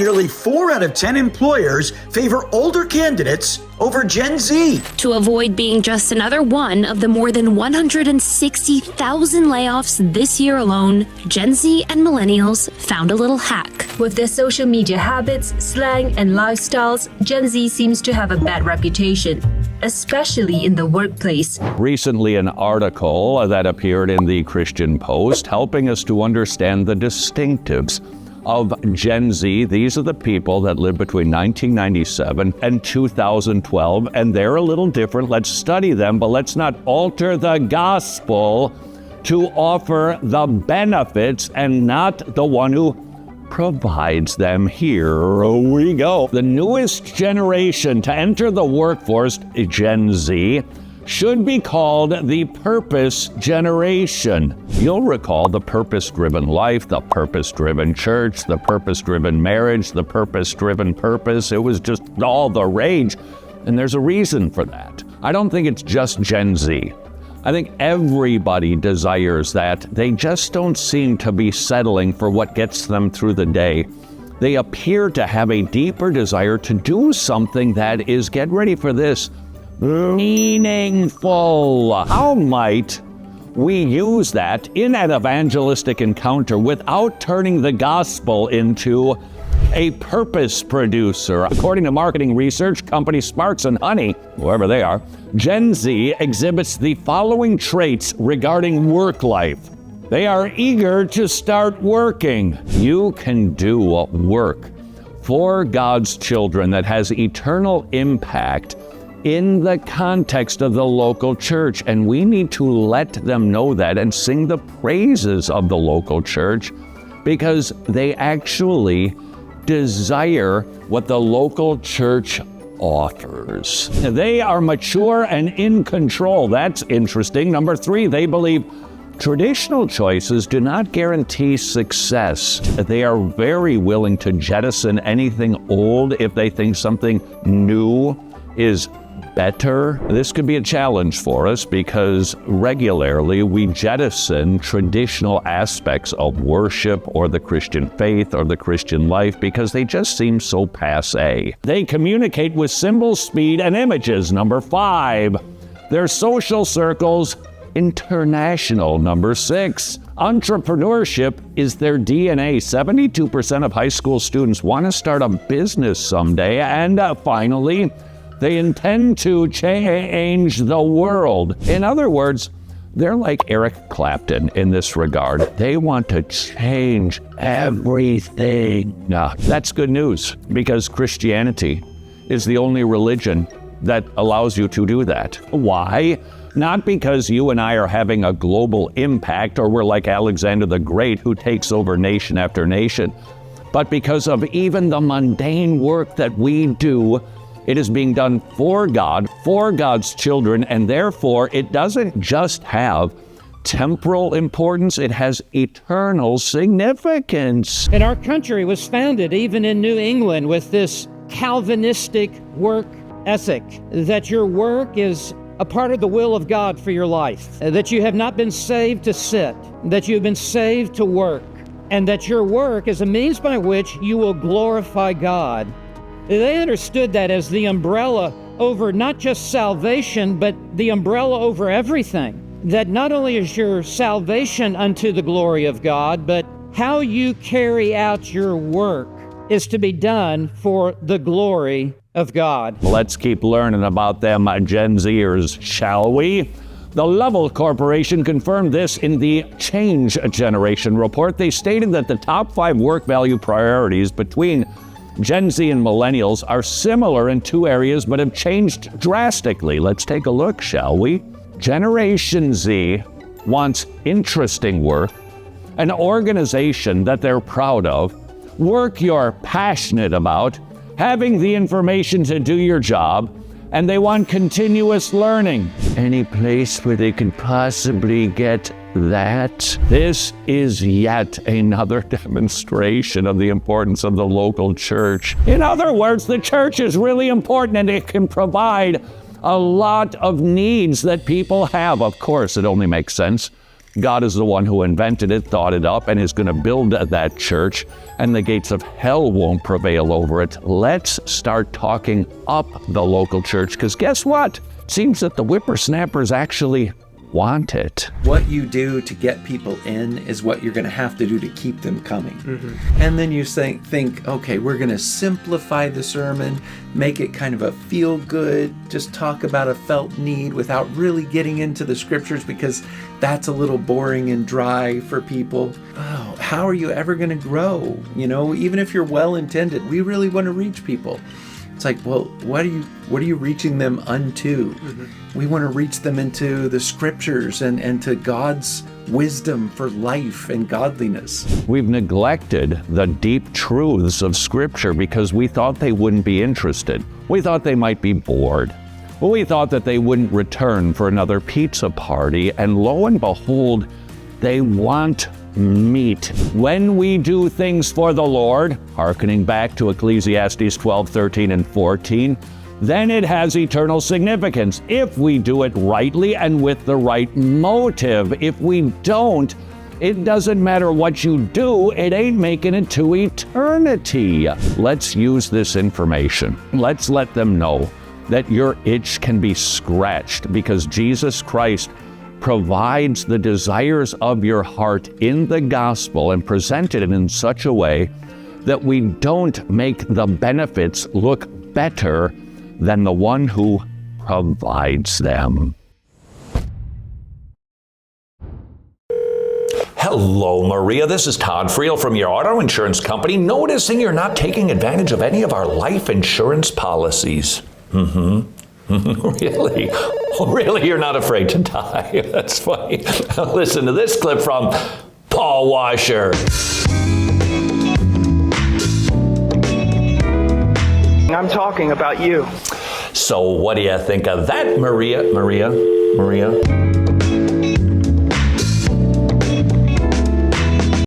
Nearly 4 out of 10 employers favor older candidates over Gen Z. To avoid being just another one of the more than 160,000 layoffs this year alone, Gen Z and millennials found a little hack. With their social media habits, slang, and lifestyles, Gen Z seems to have a bad reputation, especially in the workplace. Recently, an article that appeared in the Christian Post helping us to understand the distinctives of Gen Z. These are the people that lived between 1997 and 2012, and they're a little different. Let's study them, but let's not alter the gospel to offer the benefits and not the one who provides them. Here we go. The newest generation to enter the workforce, Gen Z, should be called the purpose generation. You'll recall the purpose-driven life, the purpose-driven church, the purpose-driven marriage, the purpose-driven purpose. It was just all the rage, and there's a reason for that. I don't think it's just Gen Z. I think everybody desires that. They just don't seem to be settling for what gets them through the day. They appear to have a deeper desire to do something that is, get ready for this, meaningful. How might we use that in an evangelistic encounter without turning the gospel into a purpose producer? According to marketing research company Sparks and Honey, whoever they are, Gen Z exhibits the following traits regarding work life. They are eager to start working. You can do work for God's children that has eternal impact in the context of the local church, and we need to let them know that and sing the praises of the local church because they actually desire what the local church offers. They are mature and in control. That's interesting. Number 3, they believe traditional choices do not guarantee success. They are very willing to jettison anything old if they think something new is better. This could be a challenge for us because regularly we jettison traditional aspects of worship or the Christian faith or the Christian life because they just seem so passé. They communicate with symbols, speed, and images. Number 5, their social circles international. Number 6, entrepreneurship is their DNA. 72% of high school students want to start a business someday. And finally, they intend to change the world. In other words, they're like Eric Clapton in this regard. They want to change everything. Now, that's good news because Christianity is the only religion that allows you to do that. Why? Not because you and I are having a global impact or we're like Alexander the Great who takes over nation after nation, but because of even the mundane work that we do. It is being done for God, for God's children, and therefore it doesn't just have temporal importance, it has eternal significance. And our country was founded even in New England with this Calvinistic work ethic, that your work is a part of the will of God for your life, that you have not been saved to sit, that you have been saved to work, and that your work is a means by which you will glorify God. They understood that as the umbrella over not just salvation, but the umbrella over everything. That not only is your salvation unto the glory of God, but how you carry out your work is to be done for the glory of God. Let's keep learning about them Gen Zers, shall we? The Lovell Corporation confirmed this in the Change Generation report. They stated that the top 5 work value priorities between Gen Z and millennials are similar in 2 areas, but have changed drastically. Let's take a look, shall we? Generation Z wants interesting work, an organization that they're proud of, work you're passionate about, having the information to do your job, and they want continuous learning. Any place where they could possibly get that? This is yet another demonstration of the importance of the local church. In other words, the church is really important and it can provide a lot of needs that people have. Of course, it only makes sense God is the one who invented it, thought it up, and is going to build that church, and the gates of hell won't prevail over it. Let's start talking up the local church, because guess what? It seems that the whippersnappers actually want it. What you do to get people in is what you're going to have to do to keep them coming. And then you think, okay, we're going to simplify the sermon, make it kind of a feel good, just talk about a felt need without really getting into the scriptures, because that's a little boring and dry for people. Oh, how are you ever going to grow? You know, even if you're well-intended, we really want to reach people. It's like, well, what are you reaching them unto? We want to reach them into the scriptures and to God's wisdom for life and godliness. We've neglected the deep truths of Scripture because we thought they wouldn't be interested. We thought they might be bored. We thought that they wouldn't return for another pizza party, and lo and behold, they want meat. When we do things for the Lord, hearkening back to Ecclesiastes 12, 13, and 14, then it has eternal significance if we do it rightly and with the right motive. If we don't, it doesn't matter what you do, it ain't making it to eternity. Let's use this information. Let's let them know that your itch can be scratched, because Jesus Christ provides the desires of your heart in the gospel and presented it in such a way that we don't make the benefits look better than the one who provides them. Hello, Maria. This is Todd Friel from your auto insurance company, noticing you're not taking advantage of any of our life insurance policies. Really? Oh, really? You're not afraid to die? That's funny. Listen to this clip from Paul Washer. I'm talking about you. So what do you think of that, Maria?